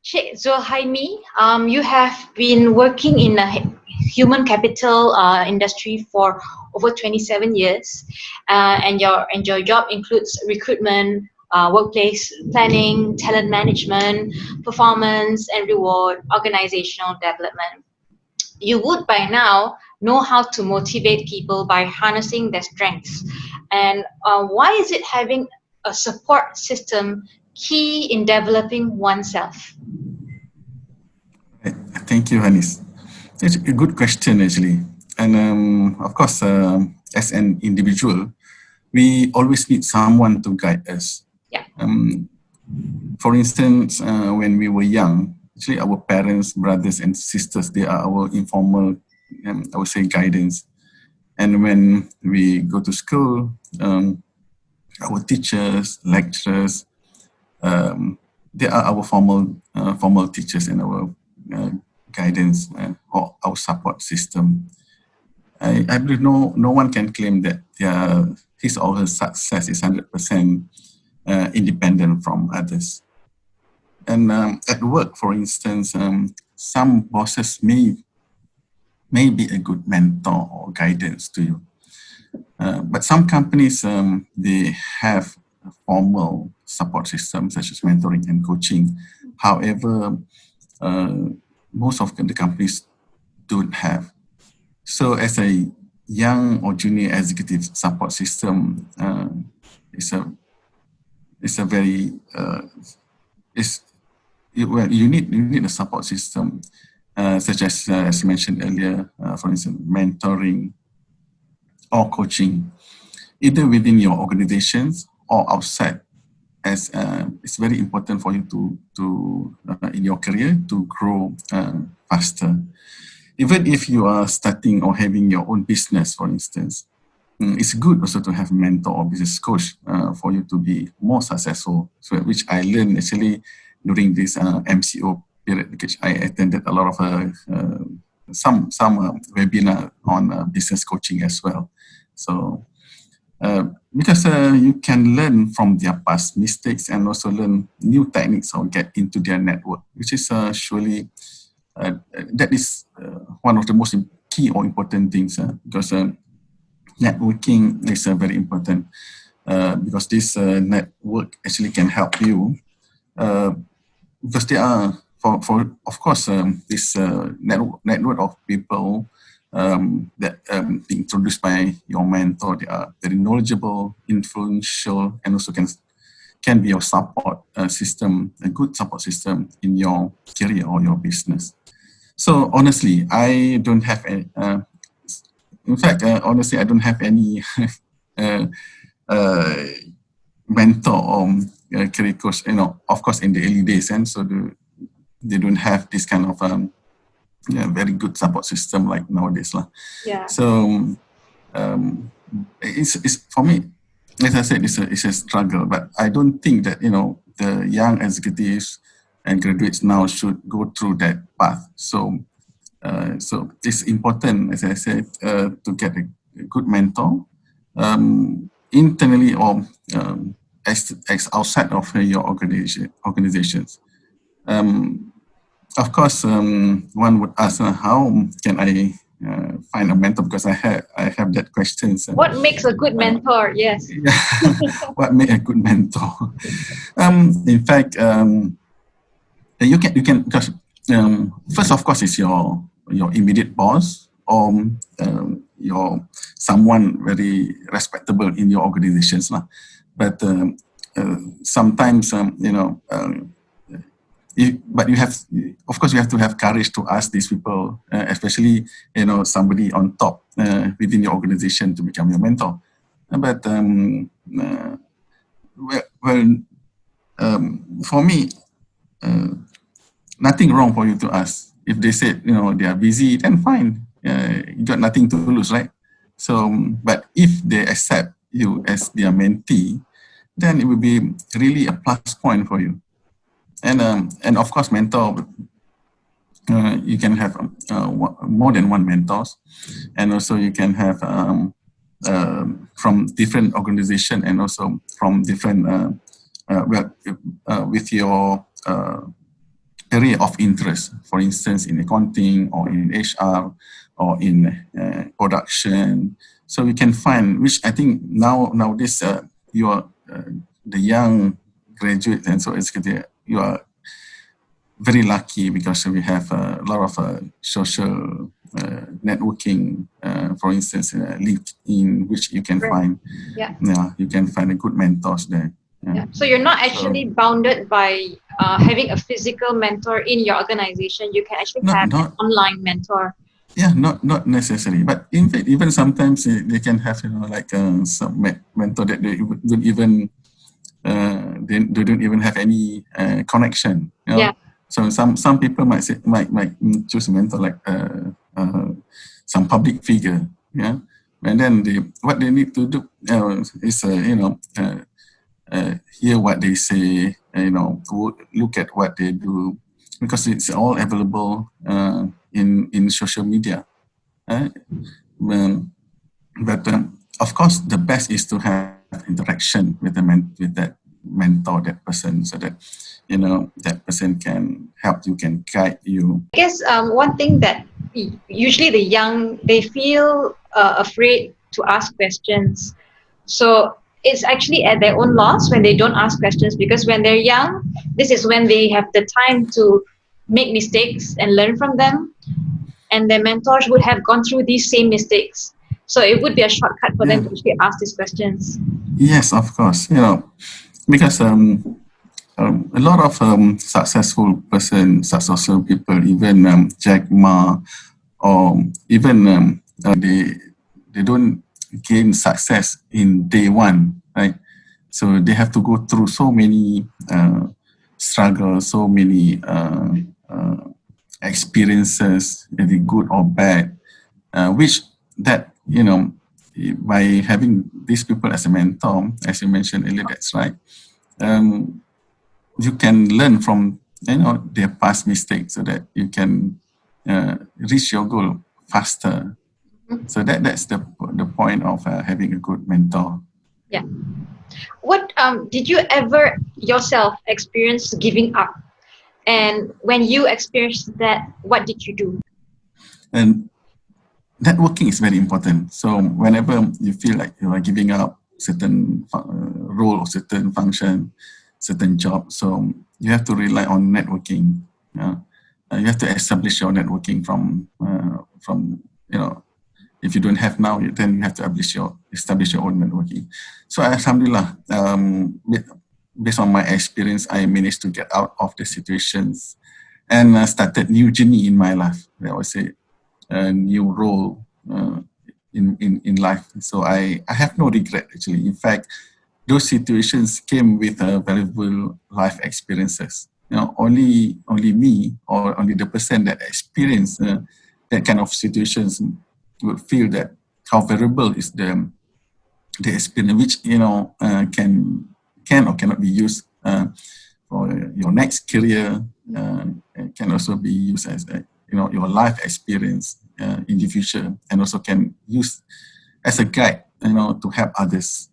Che Zulhaimee, you have been working in a human capital industry for over 27 years, and your job includes recruitment, workplace planning, talent management, performance and reward, organizational development. You would by now know how to motivate people by harnessing their strengths. And why is it having a support system key in developing oneself? Right. Thank you, Hanniz. It's a good question, actually. And of course, as an individual, we always need someone to guide us. Yeah. For instance, when we were young, actually our parents, brothers and sisters, they are our informal, I would say, guidance. And when we go to school, our teachers, lecturers, they are our formal teachers and our guidance or our support system. I believe no one can claim that his or her success is 100% independent from others. And at work, for instance, some bosses may be a good mentor or guidance to you. But some companies, they have a formal support systems such as mentoring and coaching. However, most of the companies don't have. So as a young or junior executive, support system is a very you need a support system such as mentioned earlier, for instance, mentoring or coaching, either within your organizations or outside. As it's very important for you to in your career to grow faster. Even if you are starting or having your own business, for instance, it's good also to have a mentor or business coach for you to be more successful. So, which I learned actually during this MCO period, because I attended a lot of some webinar on business coaching as well. So because you can learn from their past mistakes and also learn new techniques or get into their network, which is surely that is one of the most key or important things because networking is very important because this network actually can help you because they are for of course this network of people that introduced by your mentor. They are very knowledgeable, influential, and also can be your support system, a good support system in your career or your business. So honestly, I don't have any. In fact, honestly, I don't have any mentor or career coach. You know, of course, in the early days, and so they don't have this kind of very good support system like nowadays, lah. Yeah. So it's for me, as I said, it's a struggle. But I don't think that the young executives and graduates now should go through that path. So it's important, as I said, to get a good mentor internally or as outside of your organizations. Of course, one would ask, how can I find a mentor? Because I have that question. What makes a good mentor? Yes. What makes a good mentor? In fact, you can because first, of course, is your immediate boss or your someone very respectable in your organizations, lah. But sometimes but you have, of course, you have to have courage to ask these people, especially somebody on top within your organization to become your mentor. But for me, nothing wrong for you to ask. If they said they are busy, then fine. You got nothing to lose, right? So, but if they accept you as their mentee, then it will be really a plus point for you. And of course, mentor, you can have more than one mentors, and also you can have from different organization and also from different with your area of interest, for instance, in accounting or in HR or in production. So we can find, which I think nowadays you are the young graduate and so executive, you are very lucky because we have a lot of social networking, for instance, LinkedIn, which you can find. Yeah. You can find a good mentors there. Yeah. So you're not actually bounded by having a physical mentor in your organization. You can actually have an online mentor. Yeah, not necessary, but in fact, even sometimes they can have like some mentor that they don't even they don't even have any connection. Yeah. So some people might choose a mentor like some public figure. Yeah, and then what they need to do is hear what they say, look at what they do, because it's all available in social media. But of course, the best is to have interaction with that mentor, that person, so that that person can help you, can guide you. I guess one thing that usually the young, they feel afraid to ask questions. So it's actually at their own loss when they don't ask questions, because when they're young, this is when they have the time to make mistakes and learn from them. And their mentors would have gone through these same mistakes. So it would be a shortcut for them to actually ask these questions. Yes, of course. Because a lot of successful people, even Jack Ma, or even they don't gain success in day one, right? So they have to go through so many struggles, so many experiences, whether good or bad, which that by having these people as a mentor, as you mentioned earlier, that's right. You can learn from their past mistakes so that you can reach your goal faster. So that's the point of having a good mentor. Yeah. What did you ever yourself experience giving up? And when you experienced that, what did you do? And networking is very important. So whenever you feel like you are giving up certain role or certain function, certain job, so you have to rely on networking. You have to establish your networking from if you don't have now, then you have to establish your own networking. So alhamdulillah, based on my experience, I managed to get out of the situations and started new journey in my life. I would say a new role in life. So I have no regret actually. In fact, those situations came with valuable life experiences. Only me or only the person that experienced that kind of situations would feel that how valuable is the experience, which can or cannot be used for your next career. It can also be used as your life experience in the future, and also can use as a guide to help others.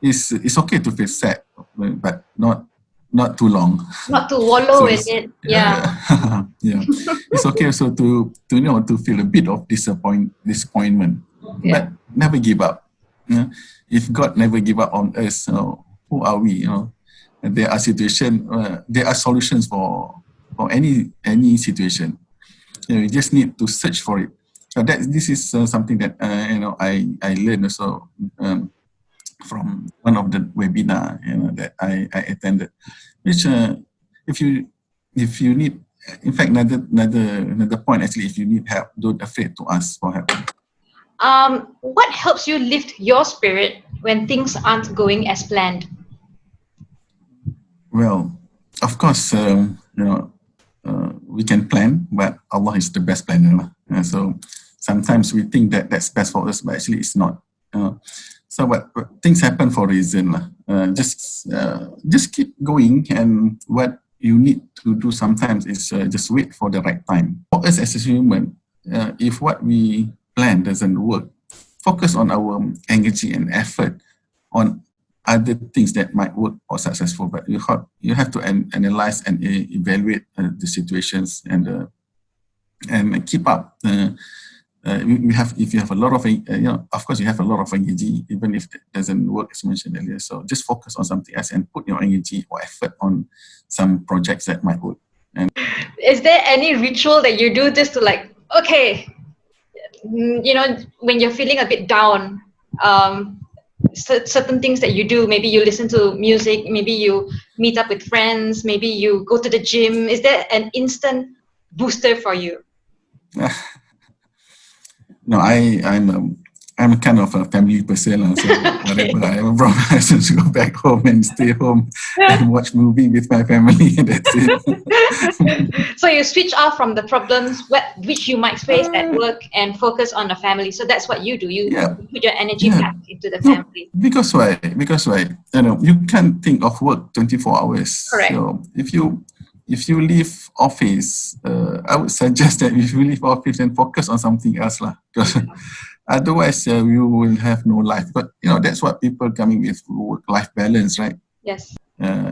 It's okay to feel sad, but not too long. Not to wallow in it. Yeah. Yeah. It's okay also to feel a bit of disappointment, but never give up. If God never give up on us, who are we? And there are solutions for any situation. You just need to search for it. So this is something that I learned also from one of the webinar that I attended. Which if you need, in fact, another point actually, if you need help, don't afraid to ask for help. What helps you lift your spirit when things aren't going as planned? Well, of course, we can plan, but Allah is the best planner. So sometimes we think that that's best for us, but actually it's not. So but things happen for a reason. Just keep going, and what you need to do sometimes is just wait for the right time. For us as a human, if what we plan doesn't work, focus on our energy and effort on other things that might work or successful, but you have to analyze and evaluate the situations and keep up. If you have a lot of of course you have a lot of energy, even if it doesn't work as mentioned earlier. So just focus on something else and put your energy or effort on some projects that might work. And is there any ritual that you do just to like, okay, when you're feeling a bit down, certain things that you do, maybe you listen to music, maybe you meet up with friends, maybe you go to the gym. Is there an instant booster for you? No, I'm kind of a family person, so whatever I have a problem, I just go back home and stay home and watch movie with my family. That's it. So you switch off from the problems which you might face at work and focus on the family. So that's what you do. You put your energy back into the family. Because why? You can't think of work 24 hours. Correct. So if you leave office, I would suggest that if you leave office and focus on something else, because otherwise you will have no life. But that's what people coming with work-life balance, right? Yes.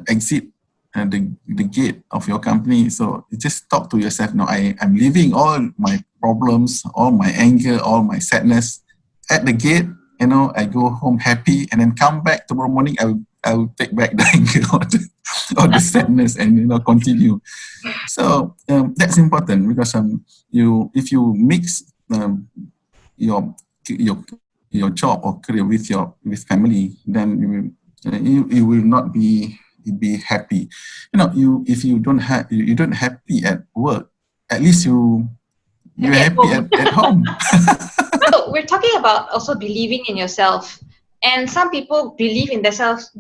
Exit the gate of your company. So you just talk to yourself. No, I'm leaving all my problems, all my anger, all my sadness at the gate. I go home happy, and then come back tomorrow morning. I will take back the anger or the sadness and continue. So that's important, because if you mix your job or career with family, then you will not be happy. If you don't happy at work, at least you're happy at home. So we're talking about also believing in yourself, and some people believe in themselves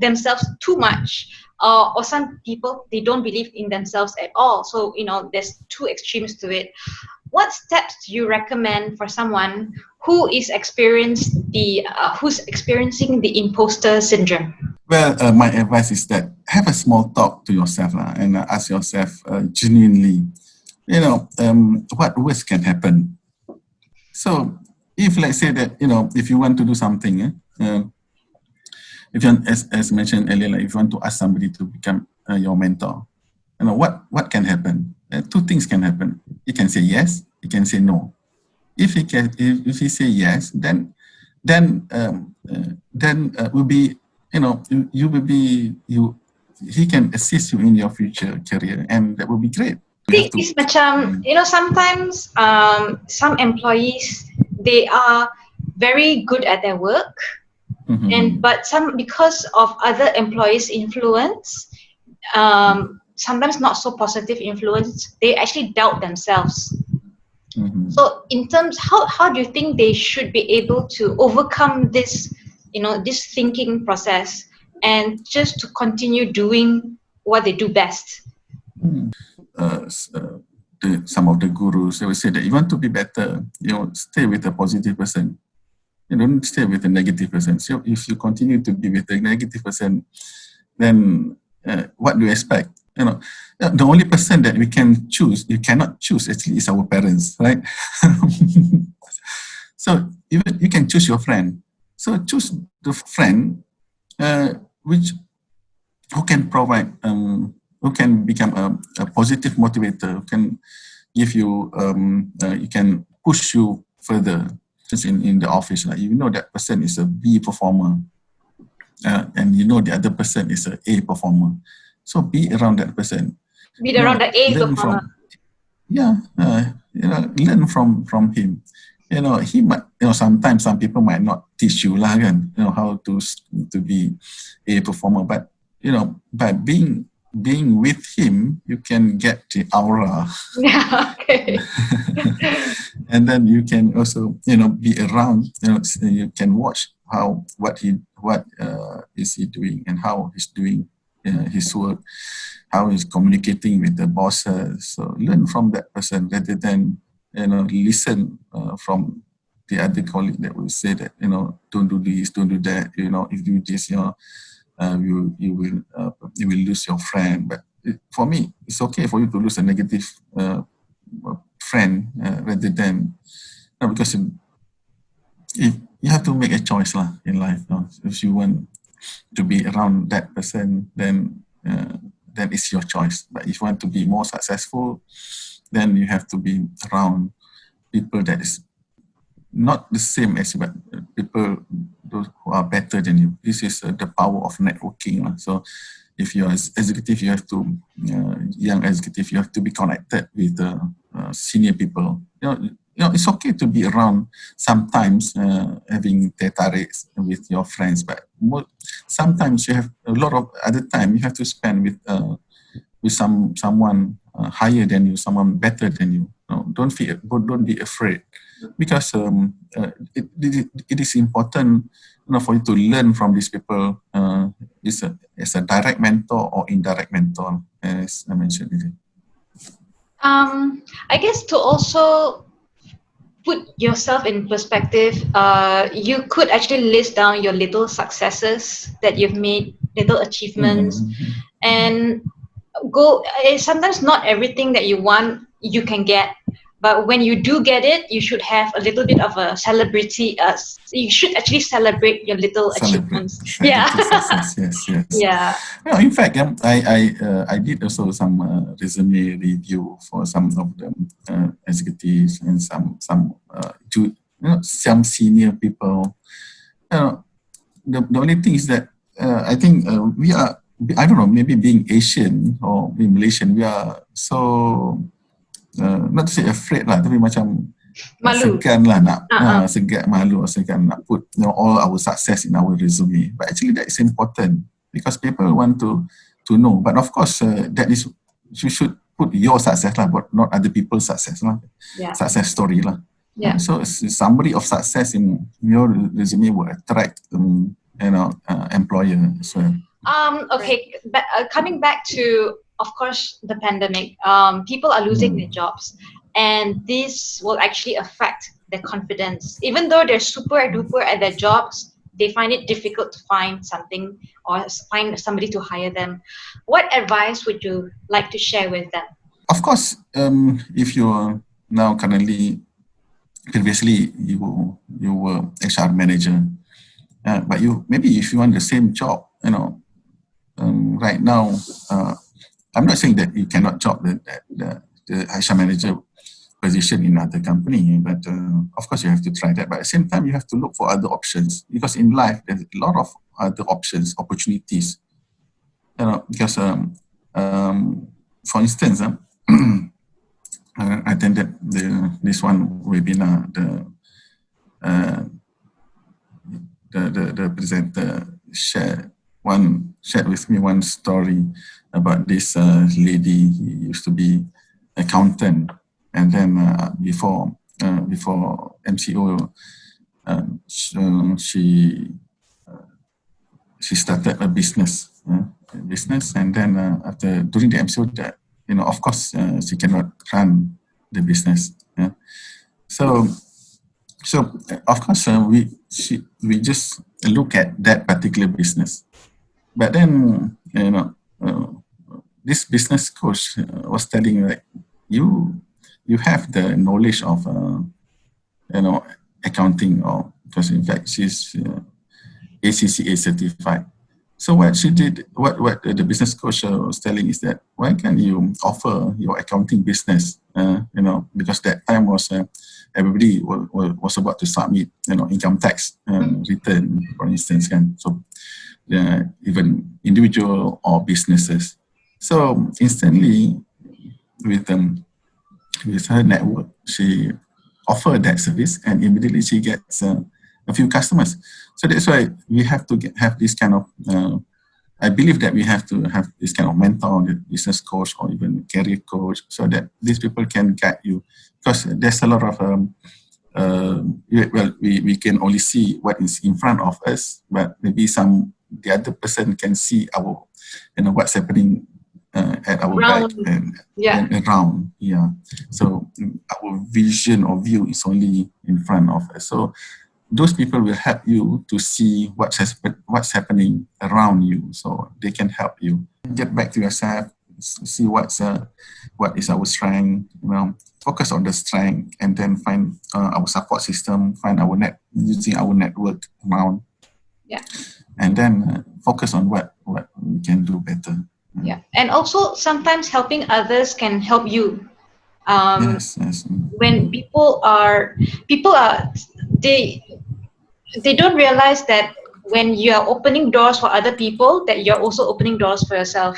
too much, or some people, they don't believe in themselves at all. So there's two extremes to it. What steps do you recommend for someone who is experiencing the imposter syndrome? Well, my advice is that have a small talk to yourself and ask yourself genuinely, what worse can happen. So if, let's say that, if you want to do something, if you, as mentioned earlier, if you want to ask somebody to become your mentor, what can happen? Two things can happen. He can say yes, he can say no. If he say yes, then will be, he can assist you in your future career, and that will be great. It's macam, sometimes some employees, they are very good at their work, but because of other employees' influence, sometimes not so positive influence, they actually doubt themselves. So in terms, how do you think they should be able to overcome this, this thinking process, and just to continue doing what they do best? Some of the gurus, they will say that you want to be better, stay with a positive person. You don't stay with a negative person. So if you continue to be with a negative person, then what do you expect? The only person that you cannot choose actually is our parents, right? So even you can choose your friend. So choose the friend who can provide, who can become a positive motivator, who can give you, you can push you further. Just in the office, that person is a B performer, and the other person is a A performer. So be around that person. Be around the A performer. Learn from him. He might, sometimes some people might not teach you how to be a performer, but by being with him, you can get the aura. Yeah, okay. And then you can also, be around. You can watch what is he doing, and how he's doing his work, how he's communicating with the bosses. So learn from that person rather than listen from the other colleague that will say that don't do this, don't do that. If you do this, you will lose your friend. But for me, it's okay for you to lose a negative friend rather than, because you have to make a choice in life. If you want to be around that person, then it's your choice. But if you want to be more successful, then you have to be around people that is not the same as you, but people those who are better than you. This is the power of networking. So if you're an executive, you have to, young executive, you have to be connected with senior people. It's okay to be around sometimes, having Tête-à-Tête with your friends, but sometimes you have a lot of other time you have to spend with someone higher than you, someone better than you. Don't be afraid, because it is important for you to learn from these people. As a direct mentor or indirect mentor, as I mentioned earlier. I guess to also put yourself in perspective, you could actually list down your little successes that you've made, little achievements, and go. Sometimes not everything that you want you can get, but when you do get it, you should have a little bit of a celebrity. You should actually celebrate your little achievements. Yeah. Yes. Yeah. Well, in fact, I did also some resume review for some of the executives and some senior people. The only thing is that I think we are, I don't know, maybe being Asian or being Malaysian, we are so not to say afraid lah, tapi macam segan lah segan nak put all our success in our resume. But actually that is important because people want to know. But of course, that is, you should put your success lah, but not other people's success lah. Yeah. Success story lah. Yeah. So summary of success in your resume will attract employer as well. Okay, but, coming back to, of course, the pandemic, people are losing their jobs, and this will actually affect their confidence. Even though they're super duper at their jobs, they find it difficult to find something or find somebody to hire them. What advice would you like to share with them? Of course, if you're now currently, previously you were HR manager, but maybe if you want the same job, right now, I'm not saying that you cannot job the HR manager position in other company, but of course you have to try that. But at the same time, you have to look for other options, because in life there's a lot of other options, opportunities. Because for instance, I attended this one webinar. The presenter shared with me one story about this lady. He used to be accountant, and then before MCO, she started a business, and then during the MCO, that of course she cannot run the business. So of course we just look at that particular business, but then this business coach was telling, like, you have the knowledge of accounting, or because in fact she's ACCA certified. So what she did, what the business coach was telling is that, why can't you offer your accounting business? Because that time was everybody was about to submit income tax return, for instance, so even individual or businesses. So instantly, with her network, she offered that service, and immediately she gets a few customers. So that's why we have to have this kind of, I believe that we have to have this kind of mentor, business coach, or even career coach, so that these people can guide you. Because there's a lot of, we can only see what is in front of us, but maybe the other person can see our, what's happening at our back and around. Yeah. So our vision or view is only in front of us. So those people will help you to see what's happening around you, so they can help you get back to yourself, see what is our strength, focus on the strength, and then find our support system, find using our network around. Yeah. And then focus on what we can do better. Yeah, and also sometimes helping others can help you. Yes. When people are they don't realize that when you are opening doors for other people, that you're also opening doors for yourself.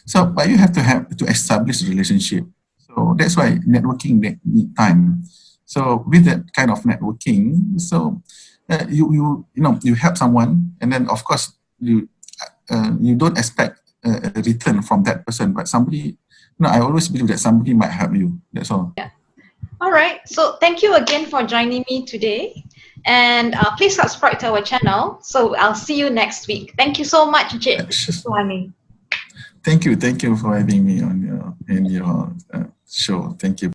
So, but you have to establish a relationship. So that's why networking need time. So with that kind of networking, so you help someone, and then of course you don't expect a return from that person, but somebody. I always believe that somebody might help you. That's all. Yeah. All right. So thank you again for joining me today, and please subscribe to our channel. So I'll see you next week. Thank you so much, Che Zulhaimee. Thank you for having me on your show. Thank you.